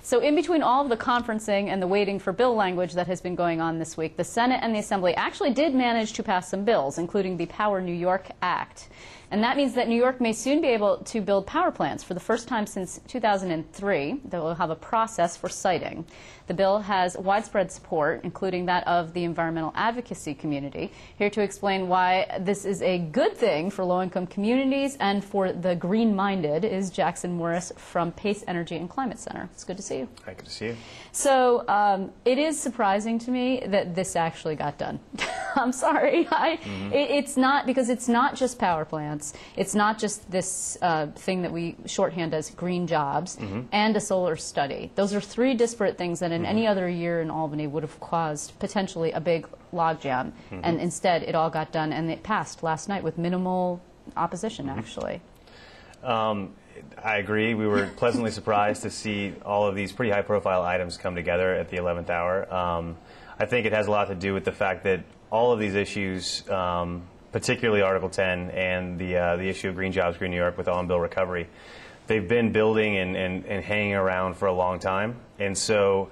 So in between all of the conferencing and the waiting for bill language that has been going on this week, the Senate and the Assembly actually did manage to pass some bills, including the Power New York Act. And that means that New York may soon be able to build power plants for the first time since 2003 that will have a process for siting. The bill has widespread support, including that of the environmental advocacy community. Here to explain why this is a good thing for low-income communities and for the green-minded is Jackson Morris from Pace Energy and Climate Center. It's good to see you. Hi, good to see you. So it is surprising to me that this actually got done. I'm sorry. It's not, because it's not just power plants. It's not just this thing that we shorthand as green jobs and a solar study. Those are three disparate things that in any other year in Albany would have caused potentially a big logjam. And instead, it all got done, and it passed last night with minimal opposition, actually. I agree. We were pleasantly surprised to see all of these pretty high-profile items come together at the 11th hour. I think it has a lot to do with the fact that all of these issues, particularly Article 10 and the issue of green jobs, green New York with on-bill recovery, they've been building and hanging around for a long time. And so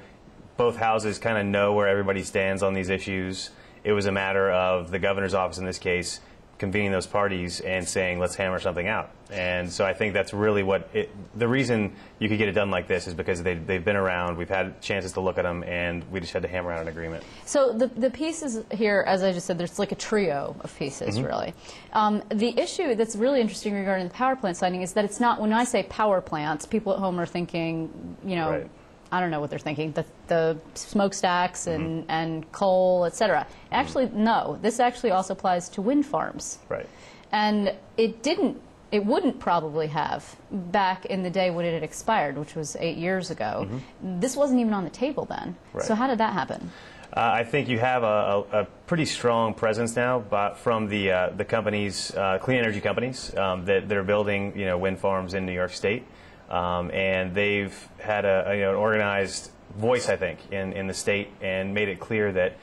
both houses kind of know where everybody stands on these issues. It was a matter of the governor's office in this case convening those parties and saying, let's hammer something out. And so I think that's really what the reason you could get it done like this is because they've been around, we've had chances to look at them, and we just had to hammer out an agreement. So the pieces here, as I just said, there's like a trio of pieces, really. The issue that's really interesting regarding the power plant siting is that it's not, when I say power plants, people at home are thinking, you know, Right. I don't know what they're thinking, the smokestacks and coal, et cetera. Actually, no. This actually also applies to wind farms. Right. And it wouldn't probably have back in the day when it had expired, which was 8 years ago. This wasn't even on the table then. Right. So how did that happen? I think you have a pretty strong presence now from the companies, clean energy companies that are building, you know, wind farms in New York State. And they've had an organized voice, I think, in the state, and made it clear that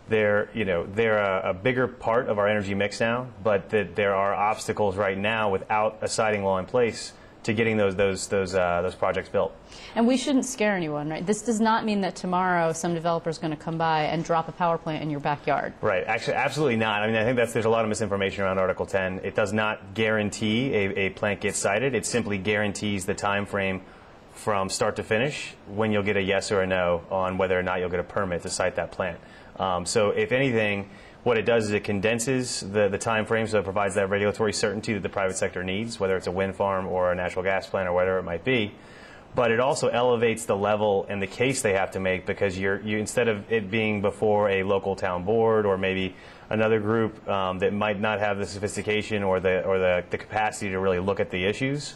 they're a bigger part of our energy mix now, but that there are obstacles right now without a siting law in place to getting those projects built. And we shouldn't scare anyone, right? This does not mean that tomorrow some developer is going to come by and drop a power plant in your backyard. Right. Actually, absolutely not. I mean, I think there's a lot of misinformation around Article 10. It does not guarantee a plant gets sited. It simply guarantees the time frame from start to finish when you'll get a yes or a no on whether or not you'll get a permit to site that plant. So if anything, what it does is it condenses the time frame, so it provides that regulatory certainty that the private sector needs, whether it's a wind farm or a natural gas plant or whatever it might be. But it also elevates the level and the case they have to make, because you instead of it being before a local town board or maybe another group that might not have the sophistication or the capacity to really look at the issues,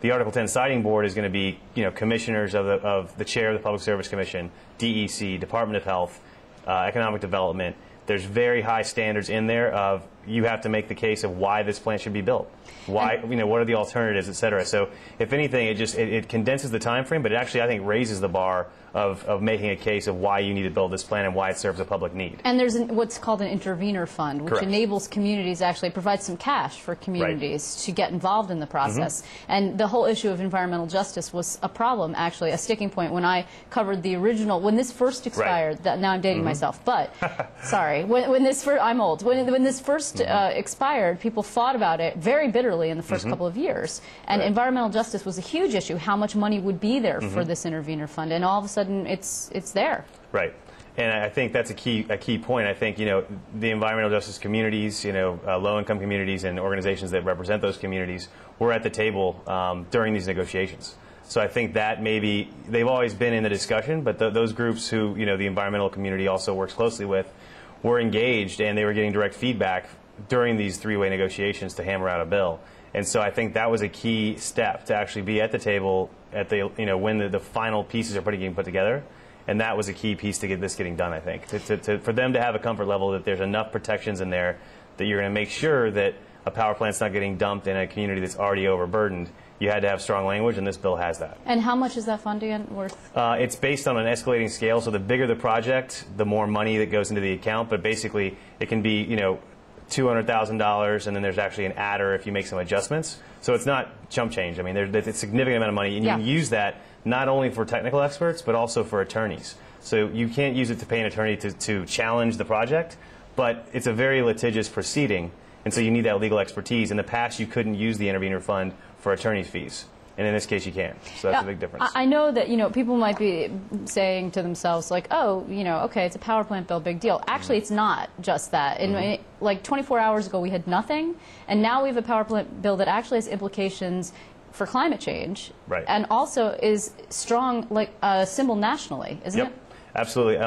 the Article 10 siting board is going to be, you know, commissioners of the chair of the Public Service Commission, DEC, Department of Health, Economic Development. There's very high standards in there of you have to make the case of why this plant should be built, why, you know, what are the alternatives, et cetera. So if anything, it condenses the time frame, but it actually, I think, raises the bar of making a case of why you need to build this plant and why it serves a public need. And there's what's called an intervenor fund, which Correct. enables communities, actually provides some cash for communities to get involved in the process. And the whole issue of environmental justice was a problem, actually, a sticking point when I covered the original, when this first expired, now I'm dating myself, but, sorry, when this first, I'm old, when this first expired, people fought about it very bitterly in the first couple of years. And environmental justice was a huge issue, how much money would be there for this intervenor fund, and all of a sudden it's there. Right. And I think that's a key point. I think, you know, the environmental justice communities, you know, low-income communities and organizations that represent those communities were at the table during these negotiations. So I think that maybe they've always been in the discussion, but those groups who, you know, the environmental community also works closely with were engaged, and they were getting direct feedback during these three-way negotiations to hammer out a bill. And so I think that was a key step, to actually be at the table at the, you know, when the final pieces are getting put together. And that was a key piece to get this getting done, I think, for them to have a comfort level that there's enough protections in there that you're going to make sure that a power plant's not getting dumped in a community that's already overburdened. You had to have strong language, and this bill has that. And how much is that fund again worth? It's based on an escalating scale, so the bigger the project, the more money that goes into the account. But basically, it can be, you know, $200,000, and then there's actually an adder if you make some adjustments. So it's not chump change. I mean, it's a significant amount of money, and you can use that not only for technical experts, but also for attorneys. So you can't use it to pay an attorney to challenge the project, but it's a very litigious proceeding, and so you need that legal expertise. In the past, you couldn't use the intervener fund for attorney's fees. And in this case, you can. So that's a big difference. I know that, people might be saying to themselves, like, oh, okay, it's a power plant bill, big deal. Actually, it's not just that. Like 24 hours ago, we had nothing, and now we have a power plant bill that actually has implications for climate change, right, and also is strong, like a symbol nationally, isn't it? Absolutely.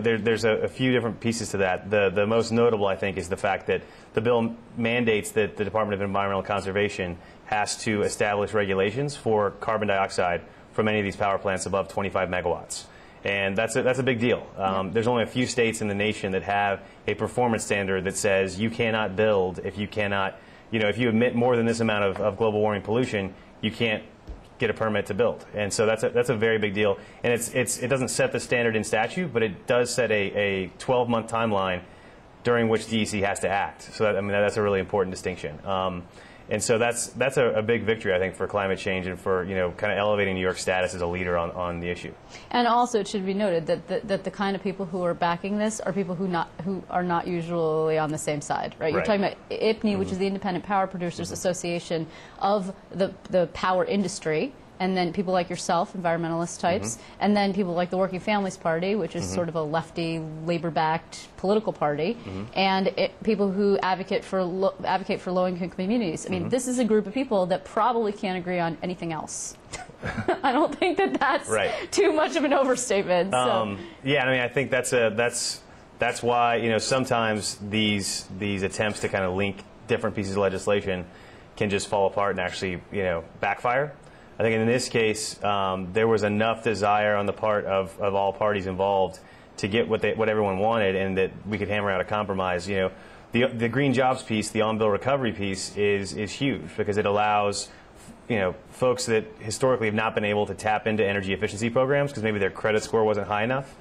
There's a few different pieces to that. The most notable, I think, is the fact that the bill mandates that the Department of Environmental Conservation has to establish regulations for carbon dioxide from any of these power plants above 25 megawatts. And that's a big deal. There's only a few states in the nation that have a performance standard that says you cannot build if you cannot, if you emit more than this amount of global warming pollution, you can't get a permit to build. And so that's a very big deal. And it doesn't set the standard in statute, but it does set a 12-month timeline during which DEC has to act. So that's a really important distinction. And so that's a big victory, I think, for climate change and for kind of elevating New York's status as a leader on the issue. And also, it should be noted that the kind of people who are backing this are people who are not usually on the same side, right? You're talking about IPNI, which is the Independent Power Producers Association of the power industry, and then people like yourself, environmentalist types, and then people like the Working Families Party, which is sort of a lefty, labor-backed political party, and people who advocate for low-income communities. I mean, this is a group of people that probably can't agree on anything else. I don't think that's too much of an overstatement. So. Yeah, I think that's why sometimes these attempts to kind of link different pieces of legislation can just fall apart and actually backfire. I think in this case, there was enough desire on the part of all parties involved to get what everyone wanted, and that we could hammer out a compromise. The green jobs piece, the on-bill recovery piece, is huge because it allows folks that historically have not been able to tap into energy efficiency programs because maybe their credit score wasn't high enough,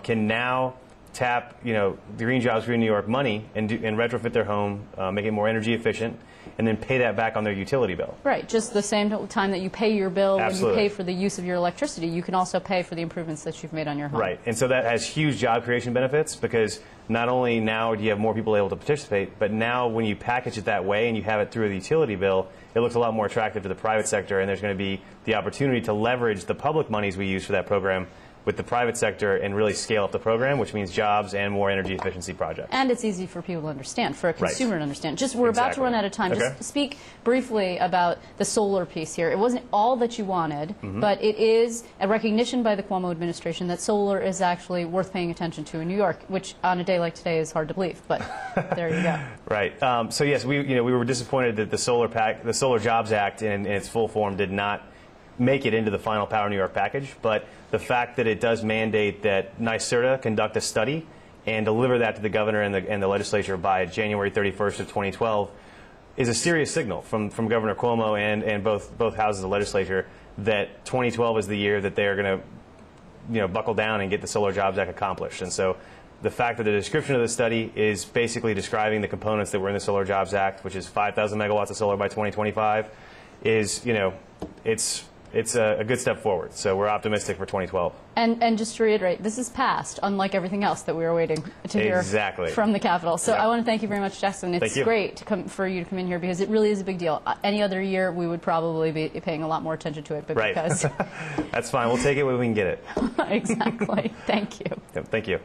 can now tap the Green Jobs Green New York money and retrofit their home, make it more energy efficient, and then pay that back on their utility bill. Right, just the same time that you pay your bill Absolutely. when you pay for the use of your electricity, you can also pay for the improvements that you've made on your home. Right, and so that has huge job creation benefits because not only now do you have more people able to participate, but now when you package it that way and you have it through the utility bill, it looks a lot more attractive to the private sector, and there's going to be the opportunity to leverage the public monies we use for that program with the private sector and really scale up the program, which means jobs and more energy efficiency projects. And it's easy for people to understand, for a consumer to understand. We're about to run out of time. Okay. Just speak briefly about the solar piece here. It wasn't all that you wanted, but it is a recognition by the Cuomo administration that solar is actually worth paying attention to in New York, which on a day like today is hard to believe, but there you go. Right. So yes, we were disappointed that the Solar Jobs Act in its full form did not make it into the final Power New York package, but the fact that it does mandate that NYSERDA conduct a study and deliver that to the governor and the legislature by January 31st of 2012 is a serious signal from Governor Cuomo and both houses of the legislature that 2012 is the year that they are going to buckle down and get the Solar Jobs Act accomplished. And so the fact that the description of the study is basically describing the components that were in the Solar Jobs Act, which is 5,000 megawatts of solar by 2025, is it's a good step forward. So we're optimistic for 2012. And just to reiterate, this is passed, unlike everything else that we were waiting to hear from the Capitol. So I want to thank you very much, Jackson. It's great for you to come in here because it really is a big deal. Any other year, we would probably be paying a lot more attention to it. But because That's fine. We'll take it when we can get it. Exactly. Thank you. Thank you.